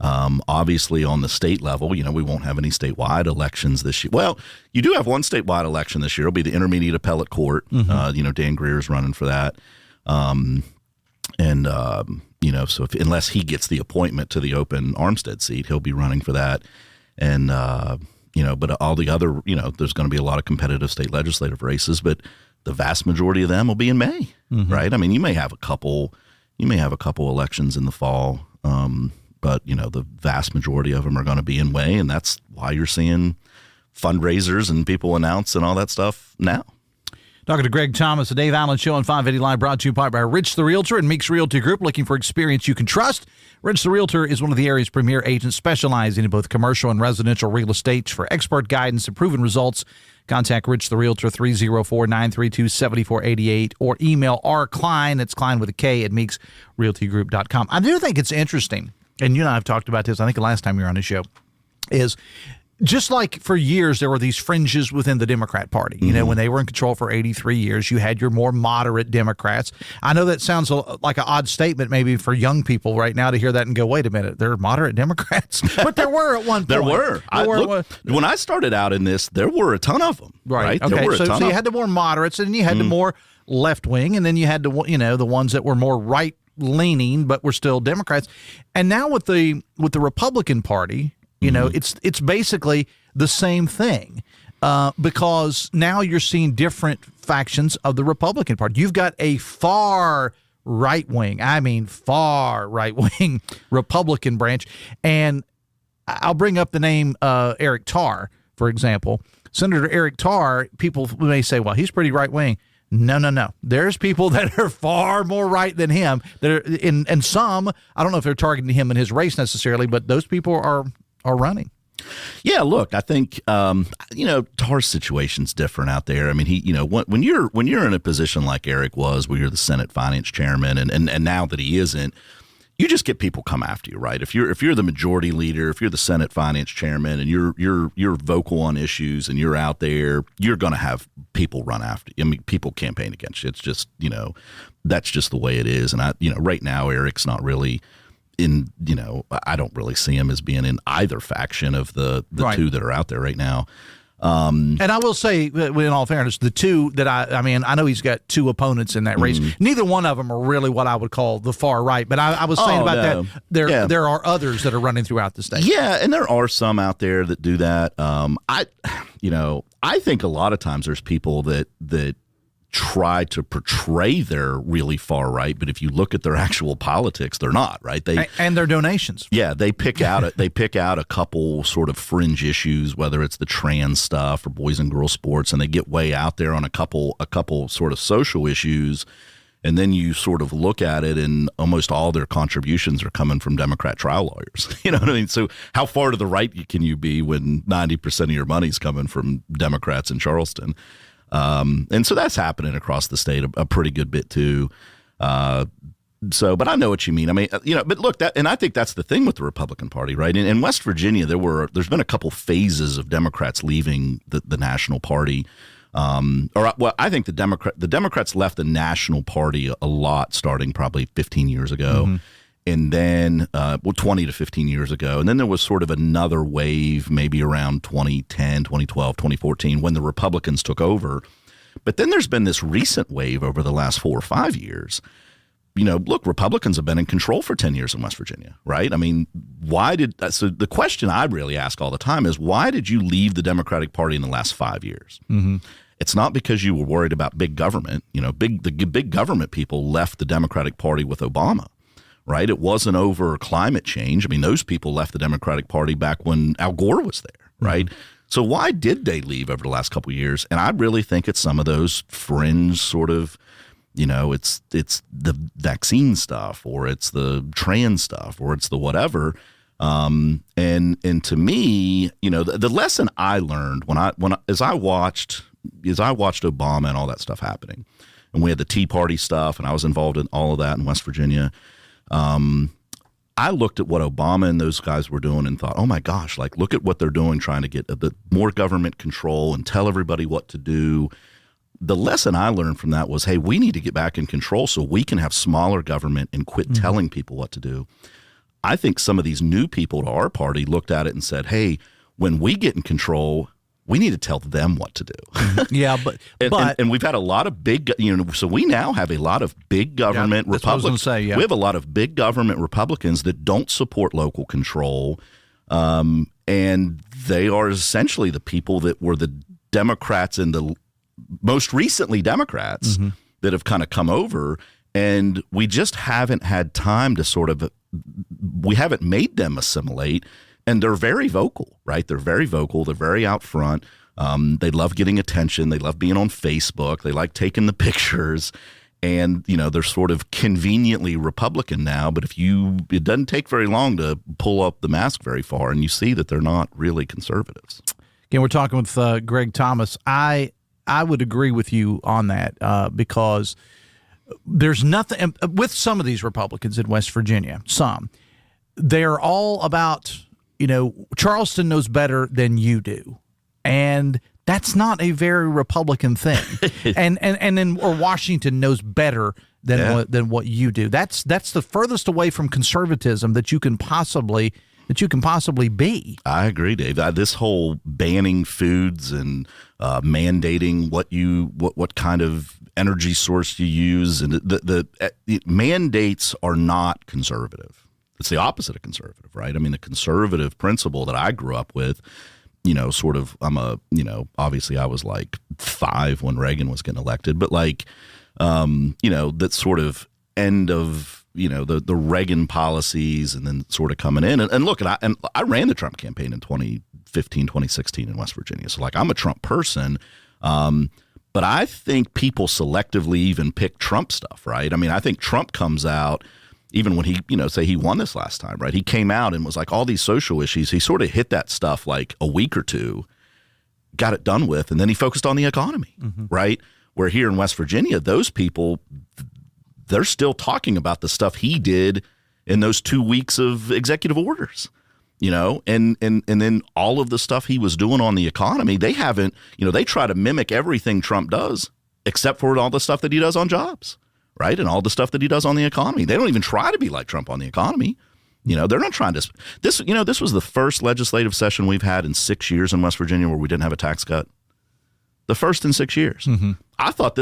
Obviously on the state level, we won't have any statewide elections this year. Well, you do have one statewide election this year. It'll be the Intermediate Appellate Court. Dan Greer's running for that. So unless he gets the appointment to the open Armstead seat, he'll be running for that. And, but all the other, there's going to be a lot of competitive state legislative races, but the vast majority of them will be in May, right? I mean, you may have a couple elections in the fall, but the vast majority of them are going to be in May, and that's why you're seeing fundraisers and people announce and all that stuff now. Talking to Greg Thomas, the Dave Allen Show on 580 Live, brought to you by Rich the Realtor and Meeks Realty Group. Looking for experience you can trust? Rich the Realtor is one of the area's premier agents specializing in both commercial and residential real estate. For expert guidance and proven results, contact Rich the Realtor 304-932-7488 or email R. Klein, that's Klein with a K, at meeksrealtygroup.com. I do think it's interesting, and you and I have talked about this, I think the last time you were on the show, is just like for years there were these fringes within the Democrat Party. When they were in control for 83 years, you had your more moderate Democrats. I know that sounds like an odd statement maybe for young people right now to hear that and go, wait a minute, they're moderate Democrats? But there were at one point. There were. When I started out in this, there were a ton of them. Right. Okay. So you had the more moderates, and then you had the more left wing, and then you had the ones that were more right leaning but were still Democrats. And now with the Republican Party, it's basically the same thing because now you're seeing different factions of the Republican Party. You've got a far right-wing Republican branch. And I'll bring up the name Eric Tarr, for example. Senator Eric Tarr, people may say, well, he's pretty right-wing. No. There's people that are far more right than him. That are and some, I don't know if they're targeting him in his race necessarily, but those people are running. Yeah, look, I think Tarr's situation's different out there. I mean, he, when you're in a position like Eric was, where you're the Senate Finance Chairman, and now that he isn't, you just get people come after you, right? If you're the majority leader, if you're the Senate Finance Chairman, and you're vocal on issues, and you're out there, you're going to have people run after you. I mean, people campaign against you. It's just that's just the way it is. And right now Eric's not really in, I don't really see him as being in either faction of the two that are out there right now. And I will say, in all fairness, the two that I know he's got two opponents in that race. Neither one of them are really what I would call the far right. But I was saying that there are others that are running throughout the state. Yeah, and there are some out there that do that. I think a lot of times there's people that try to portray they're really far right, but if you look at their actual politics, they're not, right? And their donations. Yeah, they pick out a couple sort of fringe issues, whether it's the trans stuff or boys and girls sports, and they get way out there on a couple sort of social issues, and then you sort of look at it, and almost all their contributions are coming from Democrat trial lawyers. You know what I mean? So how far to the right can you be when 90% of your money's coming from Democrats in Charleston? And so that's happening across the state a pretty good bit too. But I know what you mean. I mean, but look, and I think that's the thing with the Republican Party, right? In West Virginia, there's been a couple phases of Democrats leaving the national party. I think the Democrats left the national party a lot starting probably 15 years ago. And then, 20 to 15 years ago. And then there was sort of another wave maybe around 2010, 2012, 2014 when the Republicans took over. But then there's been this recent wave over the last 4 or 5 years. Look, Republicans have been in control for 10 years in West Virginia, right? I mean, so the question I really ask all the time is, why did you leave the Democratic Party in the last 5 years? And it's not because you were worried about big government. The big government people left the Democratic Party with Obama, right? It wasn't over climate change. I mean, those people left the Democratic Party back when Al Gore was there, right? Mm-hmm. So why did they leave over the last couple of years? And I really think it's some of those fringe sort of, it's the vaccine stuff, or it's the trans stuff, or it's the whatever. And to me, the lesson I learned as I watched Obama and all that stuff happening, and we had the Tea Party stuff, and I was involved in all of that in West Virginia. I looked at what Obama and those guys were doing and thought, oh my gosh, like look at what they're doing, trying to get more government control and tell everybody what to do. The lesson I learned from that was, hey, we need to get back in control so we can have smaller government and quit telling people what to do. I think some of these new people to our party looked at it and said, hey, when we get in control, we need to tell them what to do. Yeah, and we've had a lot of big, so we now have a lot of big government Republicans. We have a lot of big government Republicans that don't support local control, and they are essentially the people that were the Democrats and the most recently Democrats that have kind of come over, and we just haven't had time to we haven't made them assimilate. And they're very vocal, right? They're very vocal. They're very out front. They love getting attention. They love being on Facebook. They like taking the pictures. And, they're sort of conveniently Republican now. But it doesn't take very long to pull up the mask very far, and you see that they're not really conservatives. Again, we're talking with Greg Thomas. I would agree with you on that because there's nothing with some of these Republicans in West Virginia. They're all about, Charleston knows better than you do. And that's not a very Republican thing. and then or Washington knows better than what you do. That's the furthest away from conservatism that you can possibly be. I agree, Dave. This whole banning foods and mandating what kind of energy source you use, and the mandates are not conservative. It's the opposite of conservative, right? I mean, the conservative principle that I grew up with, obviously I was like 5 when Reagan was getting elected, but that sort of end of, the Reagan policies and then sort of coming in. And look, I ran the Trump campaign in 2015, 2016 in West Virginia. So I'm a Trump person. But I think people selectively even pick Trump stuff, right? I mean, I think Trump comes out, even when he, say he won this last time, right? He came out and was like all these social issues. He sort of hit that stuff like a week or two, got it done with, and then he focused on the economy, right? Where here in West Virginia, those people, they're still talking about the stuff he did in those 2 weeks of executive orders, and then all of the stuff he was doing on the economy, they haven't, they try to mimic everything Trump does, except for all the stuff that he does on jobs. Right. And all the stuff that he does on the economy. They don't even try to be like Trump on the economy. They're not trying to. This was the first legislative session we've had in 6 years in West Virginia where we didn't have a tax cut. The first in 6 years. I thought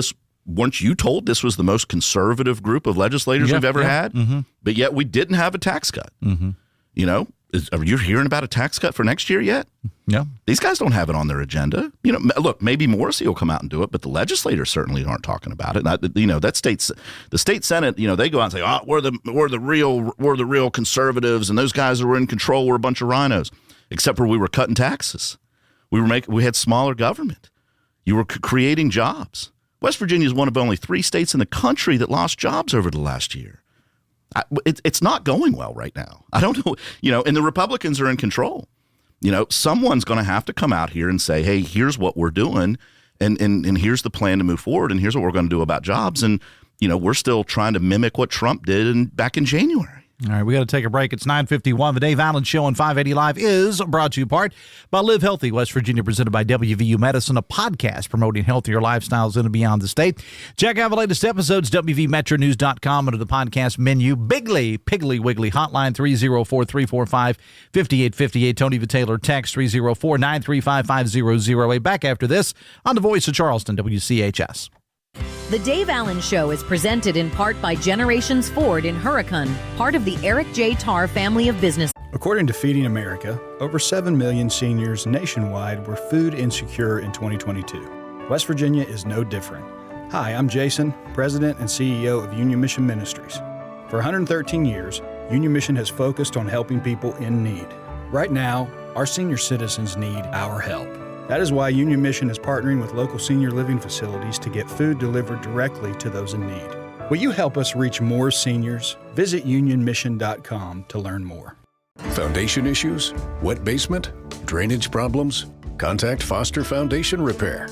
weren't you told this was the most conservative group of legislators we've ever had? But yet we didn't have a tax cut. Are you hearing about a tax cut for next year yet? No. These guys don't have it on their agenda. Look, maybe Morrissey will come out and do it, but the legislators certainly aren't talking about it. The state Senate, they go out and say, "Oh, we're the real conservatives, and those guys that were in control were a bunch of rhinos." Except for we were cutting taxes, we had smaller government. You were creating jobs. West Virginia is one of only 3 states in the country that lost jobs over the last year. It's not going well right now. I don't know, and the Republicans are in control. Someone's going to have to come out here and say, hey, here's what we're doing, and here's the plan to move forward, and here's what we're going to do about jobs. And, we're still trying to mimic what Trump did back in January. All right, we got to take a break. It's 9:51. The Dave Allen Show on 580 Live is brought to you in part by Live Healthy West Virginia, presented by WVU Medicine, a podcast promoting healthier lifestyles in and beyond the state. Check out the latest episodes, WVMetroNews.com, under the podcast menu. Biggly, Piggly Wiggly hotline 304-345-5858. Tony Vitaylor text 304-935-5008. Back after this on the Voice of Charleston, WCHS. The Dave Allen Show is presented in part by Generations Ford in Hurricane, part of the Eric J. Tarr family of business. According to Feeding America, over 7 million seniors nationwide were food insecure in 2022. West Virginia is no different. Hi, I'm Jason, President and CEO of Union Mission Ministries. For 113 years, Union Mission has focused on helping people in need. Right now, our senior citizens need our help. That is why Union Mission is partnering with local senior living facilities to get food delivered directly to those in need. Will you help us reach more seniors? Visit unionmission.com to learn more. Foundation issues? Wet basement? Drainage problems? Contact Foster Foundation Repair.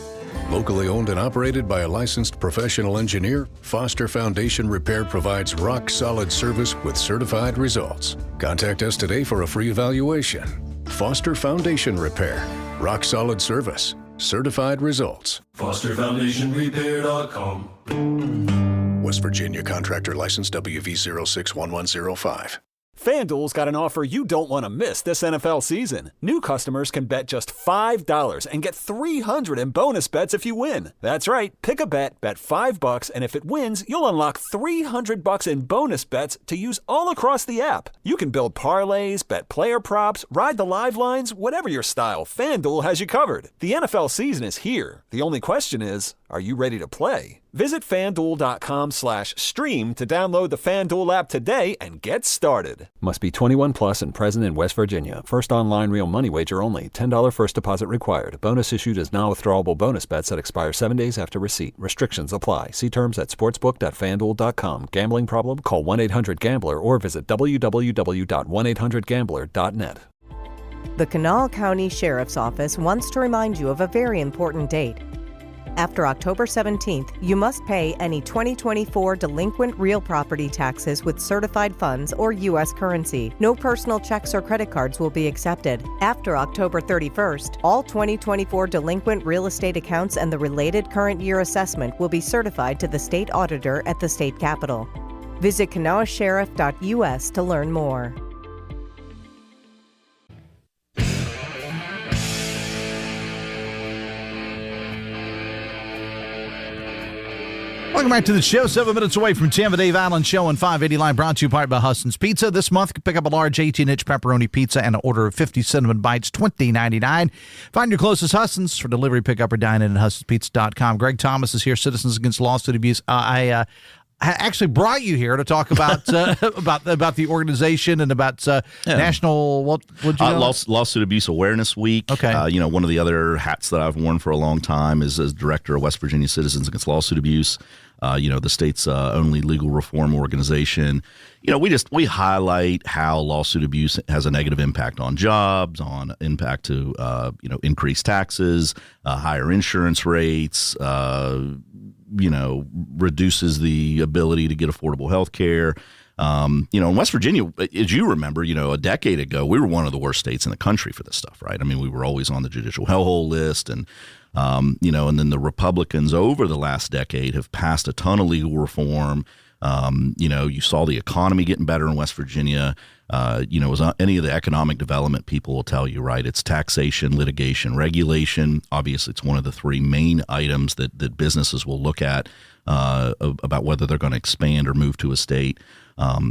Locally owned and operated by a licensed professional engineer, Foster Foundation Repair provides rock-solid service with certified results. Contact us today for a free evaluation. Foster Foundation Repair. Rock-solid service. Certified results. FosterFoundationRepair.com. West Virginia Contractor License WV061105. FanDuel's got an offer you don't want to miss this NFL season. New customers can bet just $5 and get $300 in bonus bets if you win. That's right. Pick a bet $5, and if it wins, you'll unlock $300 in bonus bets to use all across the app. You can build parlays, bet player props, ride the live lines, whatever your style, FanDuel has you covered. The NFL season is here. The only question is, are you ready to play? Visit FanDuel.com/stream to download the FanDuel app today and get started. Must be 21 plus and present in West Virginia. First online real money wager only. $10 first deposit required. Bonus issued as non-withdrawable bonus bets that expire 7 days after receipt. Restrictions apply. See terms at sportsbook.fanduel.com. Gambling problem? Call 1-800-GAMBLER or visit www.1800gambler.net. The Kanawha County Sheriff's Office wants to remind you of a very important date. After October 17th, you must pay any 2024 delinquent real property taxes with certified funds or U.S. currency. No personal checks or credit cards will be accepted. After October 31st, all 2024 delinquent real estate accounts and the related current year assessment will be certified to the state auditor at the state capitol. Visit kanawhasheriff.us to learn more. Welcome back to the show. 7 minutes away from 10, the Dave Allen Show on 580 Line, brought to you by Huston's Pizza. This month, pick up a large 18-inch pepperoni pizza and an order of 50 cinnamon bites, $20.99. Find your closest Huston's for delivery, pickup, or dine in at HustonsPizza.com. Greg Thomas is here, Citizens Against Lawsuit Abuse. I actually brought you here to talk about about the organization and about national Lawsuit Abuse Awareness Week. Okay, one of the other hats that I've worn for a long time is as director of West Virginia Citizens Against Lawsuit Abuse. The state's only legal reform organization. We highlight how lawsuit abuse has a negative impact on jobs, on impact to increased taxes, higher insurance rates. Reduces the ability to get affordable health care. In West Virginia, as you remember, a decade ago, we were one of the worst states in the country for this stuff, right? I mean, we were always on the judicial hellhole list, and then the Republicans over the last decade have passed a ton of legal reform. You saw the economy getting better in West Virginia. As any of the economic development people will tell you, right? It's taxation, litigation, regulation. Obviously, it's one of the three main items that businesses will look at about whether they're going to expand or move to a state.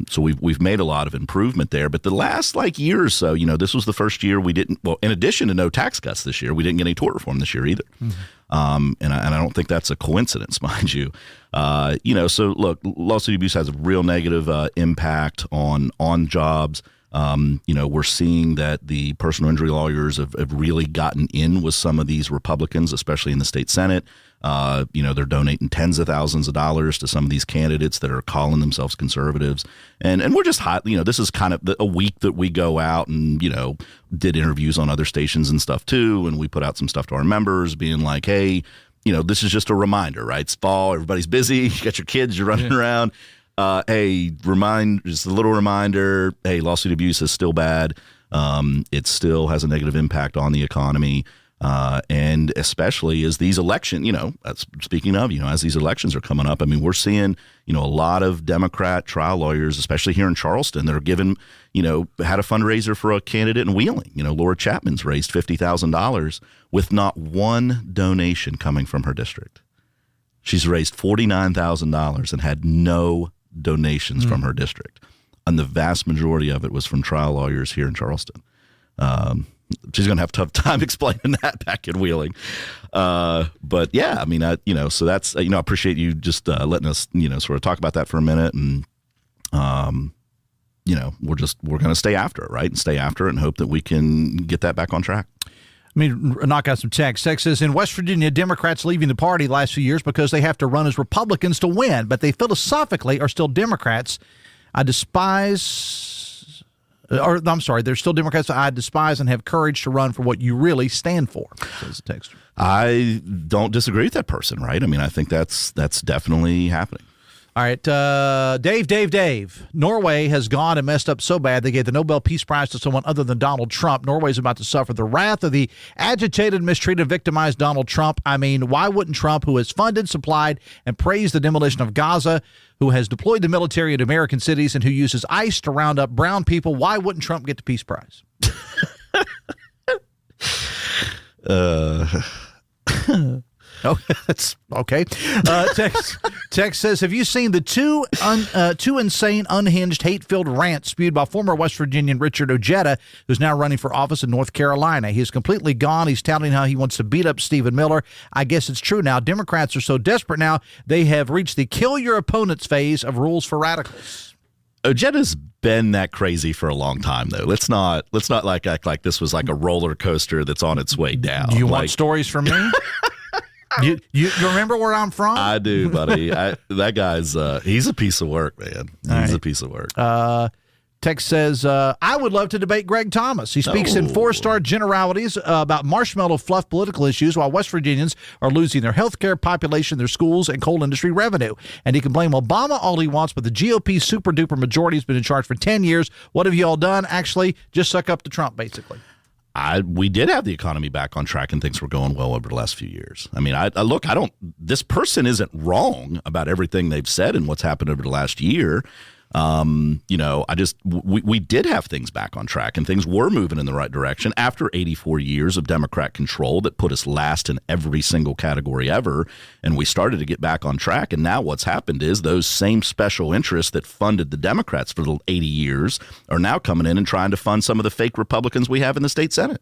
So we've made a lot of improvement there. But the last year or so, this was the first year we didn't. Well, in addition to no tax cuts this year, we didn't get any tort reform this year either. Mm-hmm. And I don't think that's a coincidence, mind you. So look, lawsuit abuse has a real negative impact on jobs. We're seeing that the personal injury lawyers have really gotten in with some of these Republicans, especially in the state Senate. They're donating tens of thousands of dollars to some of these candidates that are calling themselves conservatives. And we're just hot. This is kind of a week that we go out and, did interviews on other stations and stuff too. And we put out some stuff to our members being like, hey, this is just a reminder, right? It's fall. Everybody's busy. You got your kids. You're running around. Just a little reminder, hey, lawsuit abuse is still bad. It still has a negative impact on the economy. And especially as these elections, speaking of, as these elections are coming up, I mean, we're seeing, a lot of Democrat trial lawyers, especially here in Charleston, that are given, had a fundraiser for a candidate in Wheeling. Laura Chapman's raised $50,000 with not one donation coming from her district. She's raised $49,000 and had no donations from her district. And the vast majority of it was from trial lawyers here in Charleston. she's going to have a tough time explaining that back in Wheeling. But yeah, I mean, so that's, I appreciate you just letting us, sort of talk about that for a minute. And, we're going to stay after it, right? And stay after it and hope that we can get that back on track. Let me knock out some text. Text says, in West Virginia, Democrats leaving the party last few years because they have to run as Republicans to win, but they philosophically are still Democrats. They're still Democrats I despise and have courage to run for what you really stand for, says the texter. I don't disagree with that person, right? I mean, I think that's definitely happening. All right, Dave. Norway has gone and messed up so bad they gave the Nobel Peace Prize to someone other than Donald Trump. Norway's about to suffer the wrath of the agitated, mistreated, victimized Donald Trump. I mean, why wouldn't Trump, who has funded, supplied, and praised the demolition of Gaza, who has deployed the military into American cities, and who uses ICE to round up brown people, why wouldn't Trump get the Peace Prize? Oh, that's okay. Text says, have you seen the two insane, unhinged, hate-filled rants spewed by former West Virginian Richard Ojeda, who's now running for office in North Carolina? He's completely gone. He's touting how he wants to beat up Stephen Miller. I guess it's true now. Democrats are so desperate now, they have reached the kill your opponents phase of rules for radicals. Ojeda's been that crazy for a long time, though. Let's not act like this was like a roller coaster that's on its way down. Do you want stories from me? You remember where I'm from? I do, buddy. That guy's he's a piece of work, man. He's a piece of work. Text says, I would love to debate Greg Thomas. He speaks in four-star generalities about marshmallow fluff political issues while West Virginians are losing their health care, population, their schools, and coal industry revenue. And he can blame Obama all he wants, but the GOP super-duper majority has been in charge for 10 years. What have you all done? Actually, just suck up to Trump, basically. We did have the economy back on track and things were going well over the last few years. I mean, this person isn't wrong about everything they've said and what's happened over the last year. We did have things back on track and things were moving in the right direction after 84 years of Democrat control that put us last in every single category ever. And we started to get back on track. And now what's happened is those same special interests that funded the Democrats for the 80 years are now coming in and trying to fund some of the fake Republicans we have in the state Senate.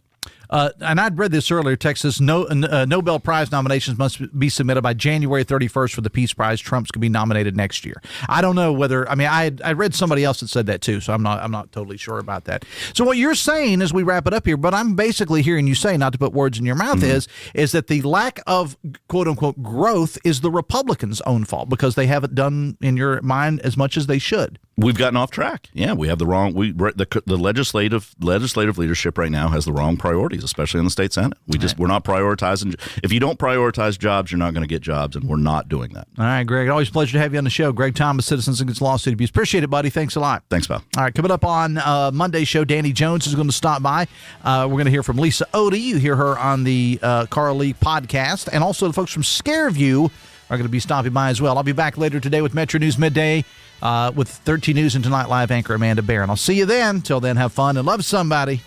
And I'd read this earlier. Texas Nobel Prize nominations must be submitted by January 31st for the Peace Prize. Trump's going to be nominated next year. I don't know whether. I mean, I read somebody else that said that too, so I'm not totally sure about that. So what you're saying as we wrap it up here, but I'm basically hearing you say, not to put words in your mouth, is that the lack of quote unquote growth is the Republicans' own fault because they haven't done in your mind as much as they should. We've gotten off track. Yeah, we have the wrong. The legislative leadership right now has the wrong priorities, especially in the state Senate. We're not prioritizing. If you don't prioritize jobs, you're not going to get jobs, and we're not doing that. All right, Greg. Always a pleasure to have you on the show. Greg Thomas, Citizens Against Lawsuit Abuse. Appreciate it, buddy. Thanks a lot. Thanks, pal. All right, coming up on Monday's show, Danny Jones is going to stop by. We're going to hear from Lisa Odie. You hear her on the Carl Lee podcast, and also the folks from Scareview are going to be stopping by as well. I'll be back later today with Metro News Midday. With 13 News and Tonight Live anchor Amanda Barron. I'll see you then. Till then, have fun and love somebody.